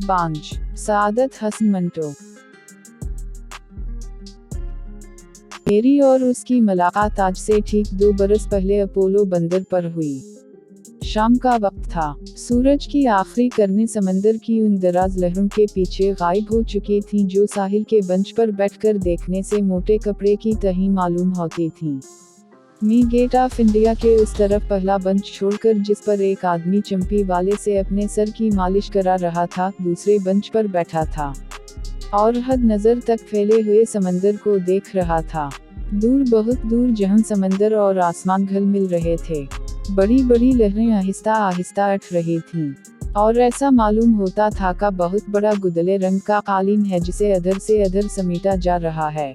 बांझ, सआदत हसन मंटो। मेरी और उसकी मुलाकात आज से ठीक 2 बरस पहले अपोलो बंदर पर हुई। शाम का वक्त था। सूरज की आखिरी किरणें समंदर की उन दराज लहरों के पीछे गायब हो चुकी थीं जो साहिल के बेंच पर बैठकर देखने से मोटे कपड़े की तरह मालूम होती थीं। मी गेट ऑफ इंडिया के उस तरफ पहला बेंच छोड़कर जिस पर एक आदमी चंपी वाले से अपने सर की मालिश करा रहा था, दूसरे बेंच पर बैठा था और हद नज़र तक फैले हुए समंदर को देख रहा था। दूर, बहुत दूर, जहां समंदर और आसमान घुल मिल रहे थे। बड़ी बड़ी लहरें आहिस्ता आहिस्ता उठ रही थीं और ऐसा मालूम होता था कि बहुत बड़ा गुदले रंग का कालीन है जिसे अधर से अधर समेटा जा रहा है।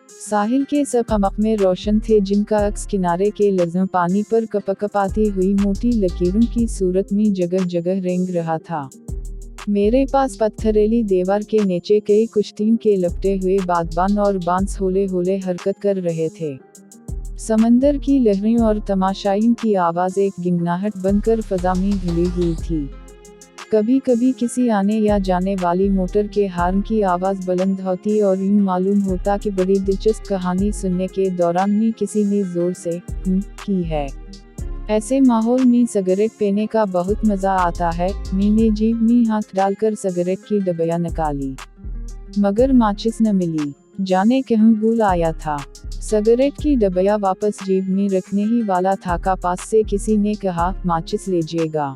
साहिल के सब अमक में रोशन थे जिनका अक्स किनारे के लफ्ज़ों पानी पर कपकपाती हुई मोटी लकीरों की सूरत में जगह जगह रेंग रहा था। मेरे पास पत्थरेली दीवार के नीचे कई कुश्तीन के लपटे हुए बागबान और बांस होले होले हरकत कर रहे थे। समंदर की लहरें और तमाशाइयों की आवाज़ एक गिंगनाहट बनकर फ़ज़ा में घुली हुई थी। कभी कभी किसी आने या जाने वाली मोटर के हॉर्न की आवाज़ बुलंद होती और यूं मालूम होता कि बड़ी दिलचस्प कहानी सुनने के दौरान में किसी ने ज़ोर से की है। ऐसे माहौल में सिगरेट पीने का बहुत मज़ा आता है। मैंने जेब में हाथ डालकर सिगरेट की डबिया निकाली, मगर माचिस न मिली। जाने कहाँ भूल आया था। सिगरेट की डबिया वापस जेब में रखने ही वाला था कि पास से किसी ने कहा, माचिस लीजिएगा।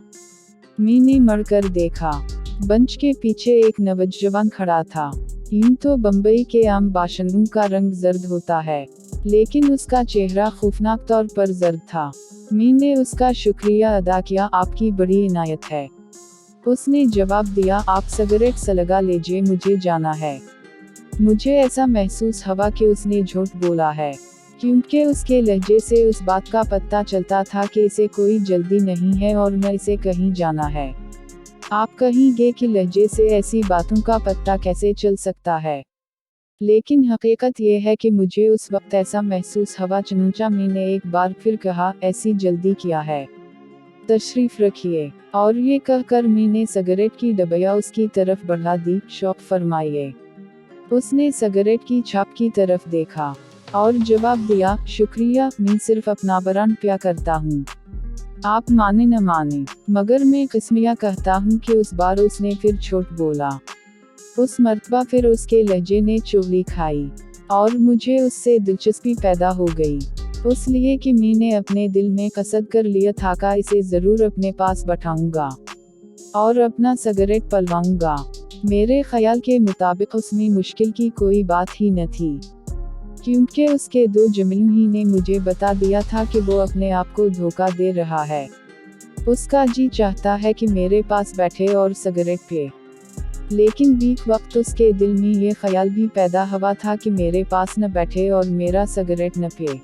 मैंने मुड़कर देखा। बेंच के पीछे एक नौजवान खड़ा था। यूं तो बम्बई के आम बाशिंदों का रंग जर्द होता है, लेकिन उसका चेहरा खौफनाक तौर पर जर्द था। मैंने उसका शुक्रिया अदा किया, आपकी बड़ी इनायत है। उसने जवाब दिया, आप सिगरेट से लगा लीजिए, मुझे जाना है। मुझे ऐसा महसूस हुआ कि उसने झूठ बोला है, क्योंकि उसके लहजे से उस बात का पता चलता था कि इसे कोई जल्दी नहीं है और न इसे कहीं जाना है। आप कहेंगे कि लहजे से ऐसी बातों का पता कैसे चल सकता है, लेकिन हकीकत यह है कि मुझे उस वक्त ऐसा महसूस हुआ। चुनांचे मैंने एक बार फिर कहा, ऐसी जल्दी क्या है, तशरीफ रखिए। और ये कहकर मैंने सिगरेट की डबिया उसकी तरफ बढ़ा दी, शौक फरमाइए। उसने सिगरेट की छाप की तरफ देखा और जवाब दिया, शुक्रिया, मैं सिर्फ अपना बरान पिया करता हूँ। आप माने न माने, मगर मैं किस्मिया कहता हूँ कि उस बार उसने फिर झूठ बोला। उस मर्तबा फिर उसके लहजे ने चुगली खाई और मुझे उससे दिलचस्पी पैदा हो गई, इसलिए कि मैंने अपने दिल में कसद कर लिया था कि इसे ज़रूर अपने पास बैठाऊंगा और अपना सिगरेट पलवाऊंगा। मेरे ख्याल के मुताबिक उसमें मुश्किल की कोई बात ही न थी, क्योंकि उसके 2 जुमलों ही ने मुझे बता दिया था कि वो अपने आप को धोखा दे रहा है। उसका जी चाहता है कि मेरे पास बैठे और सिगरेट पिए, लेकिन बीच वक्त उसके दिल में ये ख्याल भी पैदा हुआ था कि मेरे पास न बैठे और मेरा सिगरेट न पिए।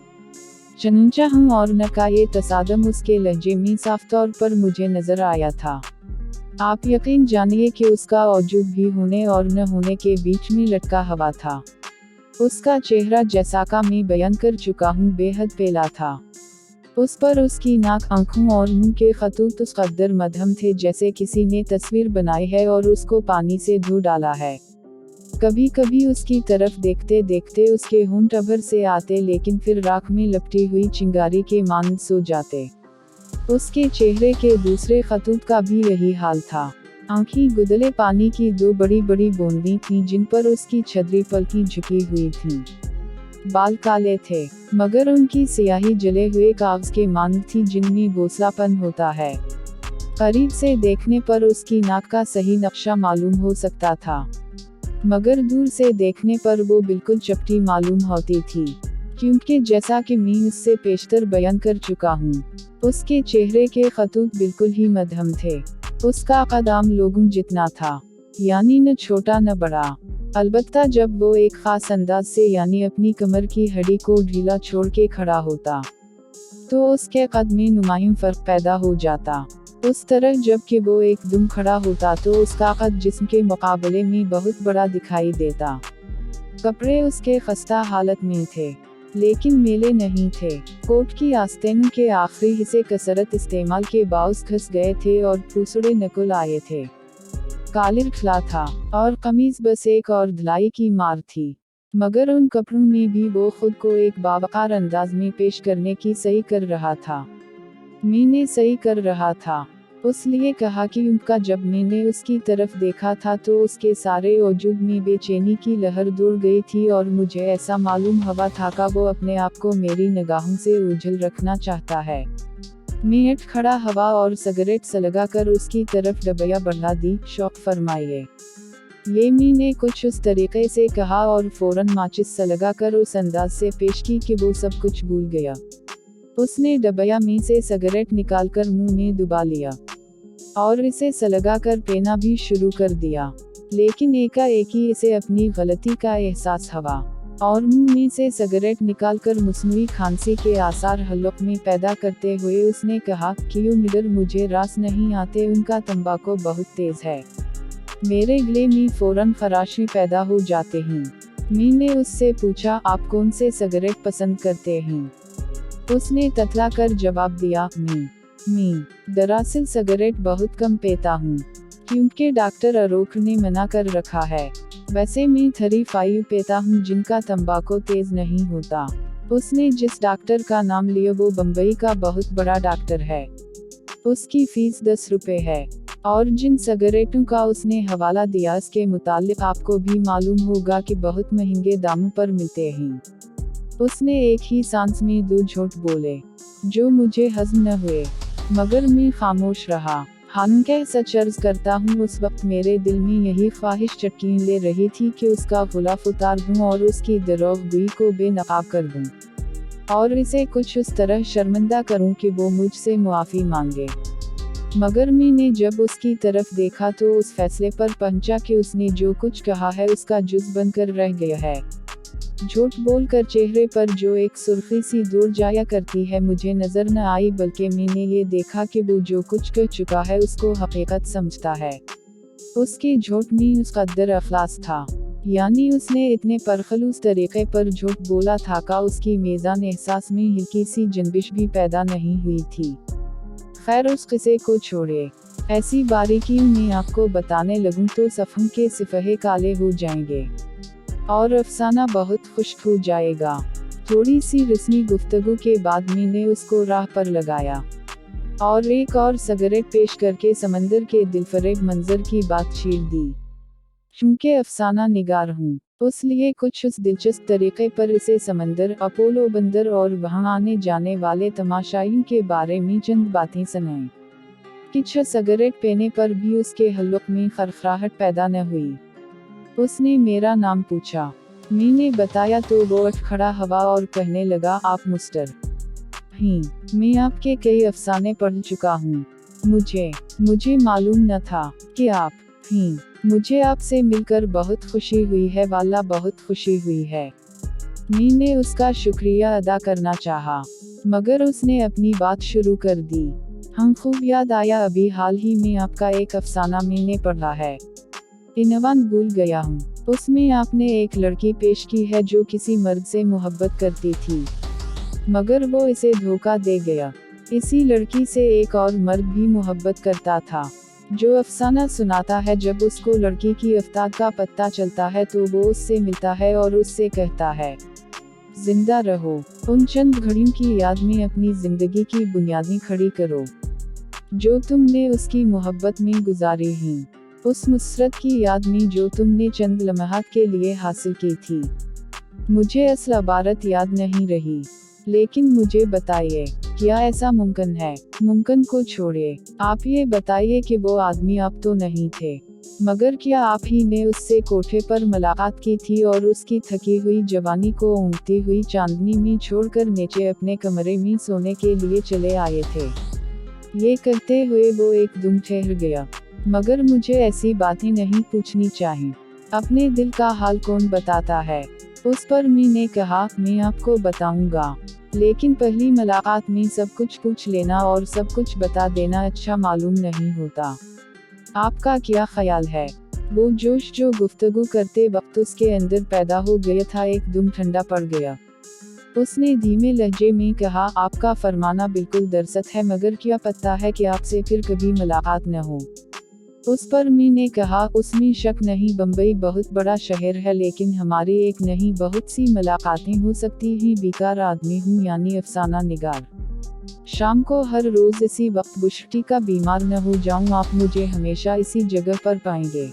चुनांचे हूँ और न का ये तसादम उसके लहजे में साफ तौर पर मुझे नजर आया था। आप यकीन जानिए कि उसका वजूद भी होने और न होने के बीच में लटका हुआ था। उसका चेहरा, जैसा का मैं बयान कर चुका हूँ, बेहद पेला था। उस पर उसकी नाक, आंखों और मुंह के खतूत उस कदर मध्यम थे जैसे किसी ने तस्वीर बनाई है और उसको पानी से धो डाला है। कभी कभी उसकी तरफ देखते देखते उसके होंठ अभर से आते, लेकिन फिर राख में लपटी हुई चिंगारी के मानंद सो जाते। उसके चेहरे के दूसरे खतूत का भी यही हाल था। आंखें गुदले पानी की 2 बड़ी बड़ी बूंदें थीं जिन पर उसकी छदरी पलकें झुकी हुई थीं। बाल काले थे, मगर उनकी स्याही जले हुए कागज के मानंद थी जिनमें बोसलापन होता है। करीब से देखने पर उसकी नाक का सही नक्शा मालूम हो सकता था, मगर दूर से देखने पर वो बिल्कुल चपटी मालूम होती थी, क्योंकि जैसा कि मैं उससे पेशतर बयान कर चुका हूँ, उसके चेहरे के खतूत बिल्कुल ही मध्यम थे। उसका कद आम लोगों जितना था, यानी न छोटा न बड़ा। अलबत्ता जब वो एक खास अंदाज से, यानी अपनी कमर की हड्डी को ढीला छोड़ के खड़ा होता, तो उसके कद में नुमायां फर्क पैदा हो जाता। उस तरह जबकि वो एकदम खड़ा होता तो उसका कद जिस्म के मुकाबले में बहुत बड़ा दिखाई देता। कपड़े उसके खस्ता हालत में थे, लेकिन मेले नहीं थे। कोट की आस्तीनों के आखिरी हिस्से कसरत इस्तेमाल के बावजूद घस गए थे और फूसड़े निकल आए थे। कॉलर खुला था और कमीज बस एक और धुलाई की मार थी, मगर उन कपड़ों में भी वो खुद को एक बावकार अंदाज में पेश करने की सही कर रहा था। मैंने सही कर रहा था, उसलिए कहा कि उनका जब मैंने उसकी तरफ देखा था तो उसके सारे वजूद में बेचैनी की लहर दौड़ गई थी और मुझे ऐसा मालूम हुआ था कि वो अपने आप को मेरी निगाहों से उजल रखना चाहता है। मैं उठ खड़ा हुआ और सिगरेट सलगा कर उसकी तरफ डबिया बढ़ा दी। शौक फरमाइए, ये मैंने कुछ उस तरीके से कहा और फौरन माचिस सलगा कर उस अंदाज से पेश की कि वो सब कुछ भूल गया। उसने डबिया में से सिगरेट निकालकर मुंह में दबा लिया और इसे सलगा कर पीना भी शुरू कर दिया, लेकिन एकाएक ही इसे अपनी गलती का एहसास हुआ और मुंह में से सिगरेट निकालकर मसनूई खांसी के आसार हलक में पैदा करते हुए उसने कहा, क्यों निडर, मुझे रास नहीं आते, उनका तंबाकू बहुत तेज है, मेरे गले में फौरन खराशी पैदा हो जाते हैं। मैंने उससे पूछा, आप कौन से सिगरेट पसंद करते हैं? उसने ततला कर जवाब दिया, मैं दरअसल सिगरेट बहुत कम पीता हूँ, क्योंकि डॉक्टर अरोक ने मना कर रखा है। वैसे मैं 35 पीता हूँ जिनका तंबाकू तेज नहीं होता। उसने जिस डॉक्टर का नाम लिया वो बम्बई का बहुत बड़ा डॉक्टर है, उसकी फीस 10 रुपए है, और जिन सिगरेटों का उसने हवाला दिया इसके मुतालिक आपको भी मालूम होगा कि बहुत महंगे दामों पर मिलते हैं। उसने एक ही सांस में 2 झूठ बोले जो मुझे हज़म न हुए, मगर मैं खामोश रहा। हालांकि सच अर्ज करता हूँ, उस वक्त मेरे दिल में यही ख्वाहिश चटकीन ले रही थी कि उसका गुलाफ उतार दूँ और उसकी दरोगोई को बेनकाब कर दूँ और इसे कुछ उस तरह शर्मिंदा करूँ कि वो मुझसे मुआफ़ी मांगे। मगर मैंने जब उसकी तरफ देखा तो उस फैसले पर पहुंचा कि उसने जो कुछ कहा है उसका जुज़ बनकर रह गया है। झूठ बोलकर चेहरे पर जो एक सुर्खी सी दूर जाया करती है मुझे नजर न आई, बल्कि मैंने ये देखा कि वो जो कुछ कह चुका है उसको हकीकत समझता है। उसके झूठ में उस कदर अखलास था, यानी उसने इतने परखलूस तरीके पर झूठ बोला था कि उसकी मेज़ान एहसास में हल्की सी जंबिश भी पैदा नहीं हुई थी। खैर, उस किस्से को छोड़े, ऐसी बारीकी मैं आपको बताने लगूं तो सफ़ों के सिफहे काले हो जाएंगे और अफसाना बहुत खुश्क हो जाएगा। थोड़ी सी रस्मी गुफ्तगू के बाद मैंने उसको राह पर लगाया और एक और सिगरेट पेश करके समंदर के दिलफरेब मंजर की बात छेड़ दी। चूंकि अफसाना निगार हूँ, उसलिए कुछ उस दिलचस्प तरीके पर इसे समंदर, अपोलो बंदर और वहाँ आने जाने वाले तमाशाइयों के बारे में चंद बातें सुनाई। कुछ सिगरेट पीने पर भी उसके हलक में खरखराहट पैदा न हुई। उसने मेरा नाम पूछा, मैंने बताया तो वो उठ खड़ा हुआ और कहने लगा, आप मिस्टर हैं, मैं आपके कई अफसाने पढ़ चुका हूँ। मुझे मालूम न था कि आप हैं। मुझे आपसे मिलकर बहुत खुशी हुई है, वाला बहुत खुशी हुई है। मैंने उसका शुक्रिया अदा करना चाहा, मगर उसने अपनी बात शुरू कर दी। हम खूब याद आया, अभी हाल ही में आपका एक अफसाना मैंने पढ़ा है, इनवान भूल गया हूँ। उसमें आपने एक लड़की पेश की है जो किसी मर्द से मोहब्बत करती थी, मगर वो इसे धोखा दे गया। इसी लड़की से एक और मर्द भी मोहब्बत करता था, जो अफसाना सुनाता है जब उसको लड़की की अफ्ताद का पता चलता है तो वो उससे मिलता है और उससे कहता है, जिंदा रहो, उन चंद घड़ियों की याद में अपनी जिंदगी की बुनियादें खड़ी करो जो तुमने उसकी मोहब्बत में गुजारी हैं, उस मुसरत की याद में जो तुमने चंद लम्हात के लिए हासिल की थी। मुझे असल इबारत याद नहीं रही, लेकिन मुझे बताइए, क्या ऐसा मुमकिन है? मुमकिन को छोड़िए, आप ये बताइए कि वो आदमी आप तो नहीं थे, मगर क्या आप ही ने उससे कोठे पर मुलाकात की थी और उसकी थकी हुई जवानी को ऊँघती हुई चांदनी में छोड़कर नीचे अपने कमरे में सोने के लिए चले आए थे? ये कहते हुए वो एकदम ठहर गया। मगर मुझे ऐसी बातें नहीं पूछनी चाहिए, अपने दिल का हाल कौन बताता है? उस पर मैंने कहा, मैं आपको बताऊंगा, लेकिन पहली मुलाकात में सब कुछ पूछ लेना और सब कुछ बता देना अच्छा मालूम नहीं होता। आपका क्या ख्याल है? वो जोश जो गुफ्तगू करते वक्त उसके अंदर पैदा हो गया था एकदम ठंडा पड़ गया। उसने धीमे लहजे में कहा, आपका फरमाना बिल्कुल दरसत है, मगर क्या पता है कि आपसे फिर कभी मुलाकात न हो। उस पर मी ने कहा, उसमें शक नहीं, बम्बई बहुत बड़ा शहर है, लेकिन हमारी एक नहीं बहुत सी मुलाकातें हो सकती हैं। बेकार आदमी हूँ, यानी अफसाना निगार। शाम को हर रोज इसी वक्त बुशटी का बीमार न हो जाऊं, आप मुझे हमेशा इसी जगह पर पाएंगे।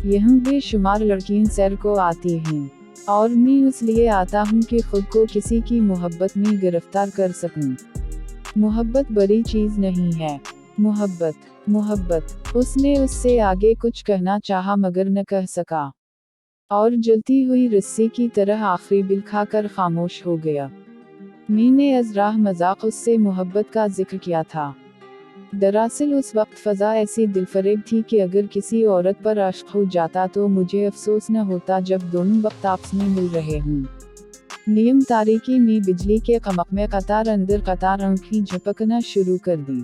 यहाँ बेशुमार लड़कियां सैर को आती हैं, और मैं इसलिए आता हूँ कि खुद को किसी की मोहब्बत में गिरफ्तार कर सकूं। मोहब्बत बड़ी चीज नहीं है। मोहब्बत। उसने उससे आगे कुछ कहना चाहा मगर न कह सका, और जलती हुई रस्सी की तरह आखिरी बिल खाकर खामोश हो गया। मैंने अज़राह मजाक उससे मोहब्बत का जिक्र किया था। दरअसल उस वक्त फ़ज़ा ऐसी दिलफरेब थी कि अगर किसी औरत पर अश्क हो जाता तो मुझे अफसोस न होता जब दोनों वक्त आपस में मिल रहे हों। नियम तारीकी में बिजली के कमक में कतार अंदर कतार आंखें झपकना शुरू कर दी।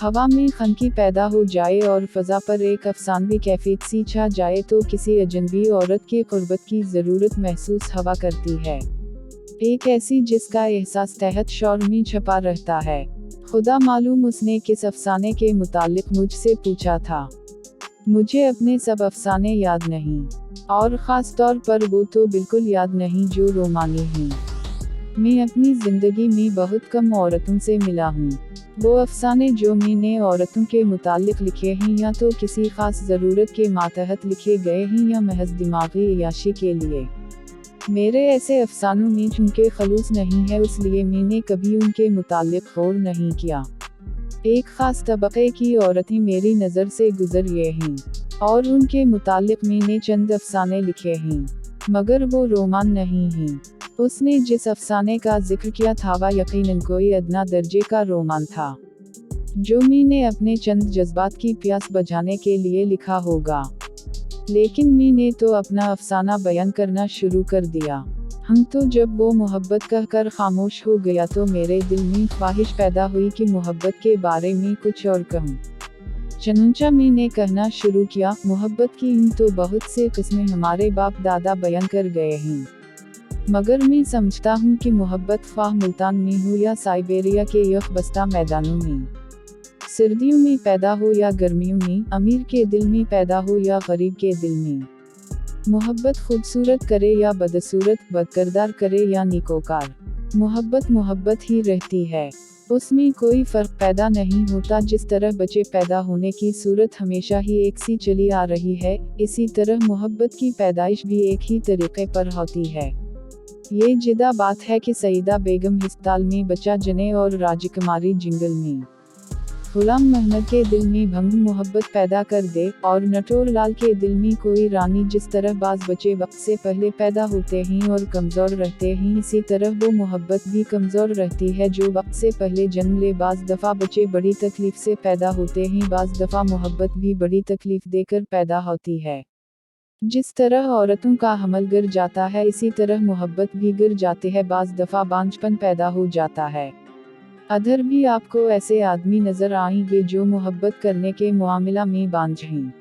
हवा में खनकी पैदा हो जाए और फ़ज़ा पर एक अफसानवी कैफियत सी छा जाए तो किसी अजनबी औरत के क़ुर्बत की ज़रूरत महसूस हवा करती है, एक ऐसी जिसका एहसास तहत शौर में छपा रहता है। खुदा मालूम उसने किस अफसाने के मुतालिक मुझसे पूछा था। मुझे अपने सब अफसाने याद नहीं, और ख़ास तौर पर वो तो बिल्कुल याद नहीं जो रोमानी हैं। मैं अपनी ज़िंदगी में बहुत कम औरतों से मिला हूँ। वो अफसाने जो मैंने औरतों के मुतालिक लिखे हैं या तो किसी ख़ास ज़रूरत के मातहत लिखे गए हैं या महज दिमागी अय्याशी के लिए। मेरे ऐसे अफसानों में चूँकि खलूस नहीं है, इसलिए मैंने कभी उनके मुतालिक गौर नहीं किया। एक ख़ास तबक़े की औरतें मेरी नज़र से गुज़री हैं, और उनके मुतालिक मैंने चंद अफसाने लिखे हैं, मगर वो रोमान नहीं हैं। उसने जिस अफसाने का जिक्र किया था वह यकीनन कोई अदना दर्जे का रोमान था, जो मैंने अपने चंद जज्बात की प्यास बुझाने के लिए लिखा होगा। लेकिन मैंने तो अपना अफसाना बयान करना शुरू कर दिया। तो जब वो मोहब्बत कहकर खामोश हो गया तो मेरे दिल में ख्वाहिश पैदा हुई कि मोहब्बत के बारे में कुछ और कहूँ। चुनांचे मैंने कहना शुरू किया, मोहब्बत की तो बहुत से किस्में हमारे बाप दादा बयान कर गए हैं, मगर मैं समझता हूँ कि मोहब्बत ख्वाह मुल्तान में हो या साइबेरिया के यख बस्ता मैदानों में, सर्दियों में पैदा हो या गर्मियों में, अमीर के दिल में पैदा हो या गरीब के दिल में, मोहब्बत खूबसूरत करे या बदसूरत, बदकिरदार करे या निकोकार, मोहब्बत ही रहती है। उसमें कोई फ़र्क पैदा नहीं होता। जिस तरह बच्चे पैदा होने की सूरत हमेशा ही एक सी चली आ रही है, इसी तरह मोहब्बत की पैदाइश भी एक ही तरीके पर होती है। ये जिदा बात है कि सईदा बेगम हिस्पताल में बच्चा जने और राजकुमारी जिंगल में गुलाम महमद के दिल में भंग मोहब्बत पैदा कर दे, और नटोर लाल के दिल में कोई रानी। जिस तरह बाज बच्चे वक्त से पहले पैदा होते हैं और कमज़ोर रहते हैं, इसी तरह वो मोहब्बत भी कमज़ोर रहती है जो वक्त से पहले जन्म ले। बाज़ दफ़ा बच्चे बड़ी तकलीफ से पैदा होते हैं, बाज़ दफ़ा मोहब्बत भी बड़ी तकलीफ देकर पैदा होती है। जिस तरह औरतों का हमल गिर जाता है, इसी तरह मोहब्बत भी गिर जाती है। बाज़ दफ़ा बांझपन पैदा हो जाता है। अधर भी आपको ऐसे आदमी नजर आएंगे जो मोहब्बत करने के मामला में बांझ हैं।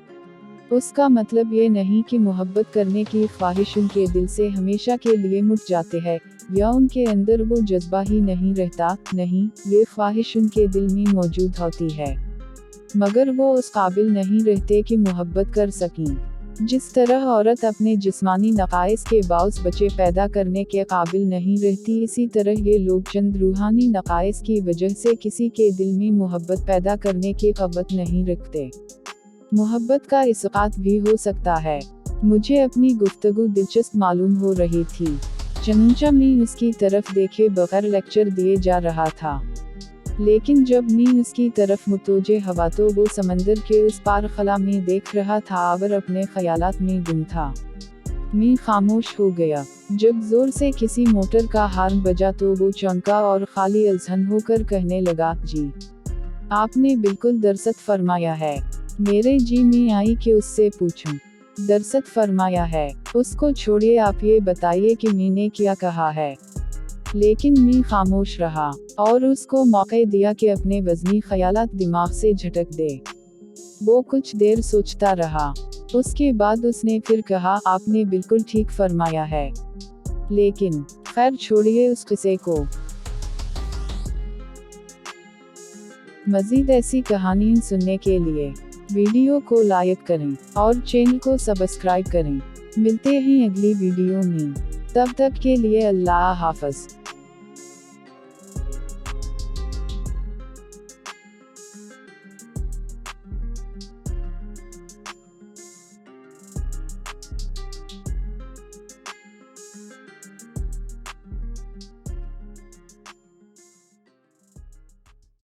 उसका मतलब ये नहीं कि मोहब्बत करने की ख्वाहिश उनके दिल से हमेशा के लिए मुट जाते है, या उनके अंदर वो जज्बा ही नहीं रहता। नहीं, ये ख्वाहिश उनके दिल में मौजूद होती है, मगर वो उस काबिल नहीं रहते कि मोहब्बत कर सकें। जिस तरह औरत अपने जिस्मानी नक़ाइस के बावजूद बच्चे पैदा करने के काबिल नहीं रहती, इसी तरह ये लोग चंद रूहानी नक़ाइस की वजह से किसी के दिल में मोहब्बत पैदा करने की क़वत नहीं रखते। मोहब्बत का इसक़ात भी हो सकता है। मुझे अपनी गुफ्तगू दिलचस्प मालूम हो रही थी, चुनांचे मैं उसकी तरफ देखे बगैर लेक्चर दिए जा रहा था। लेकिन जब मैं उसकी तरफ मुतवज्जे हुआ तो वो समंदर के उस पार खला में देख रहा था और अपने ख्यालात में गुम था। मैं खामोश हो गया। जब जोर से किसी मोटर का हॉर्न बजा तो वो चौंका और खाली अज़हन होकर कहने लगा, जी आपने बिल्कुल दरस्त फरमाया है। मेरे जी में आई कि उससे पूछूं। दरस्त फरमाया है। उसको छोड़िए, आप ये बताइए कि मैंने क्या कहा है। लेकिन मैं खामोश रहा और उसको मौका दिया कि अपने वज़नी ख्यालात दिमाग से झटक दे। वो कुछ देर सोचता रहा, उसके बाद उसने फिर कहा, आपने बिल्कुल ठीक फरमाया है। लेकिन खैर छोड़िए उस किस्से को। मज़ीद ऐसी कहानियाँ सुनने के लिए ویڈیو کو لائک کریں اور چینل کو سبسکرائب کریں۔ ملتے ہیں اگلی ویڈیو میں، تب تک کے لیے اللہ حافظ۔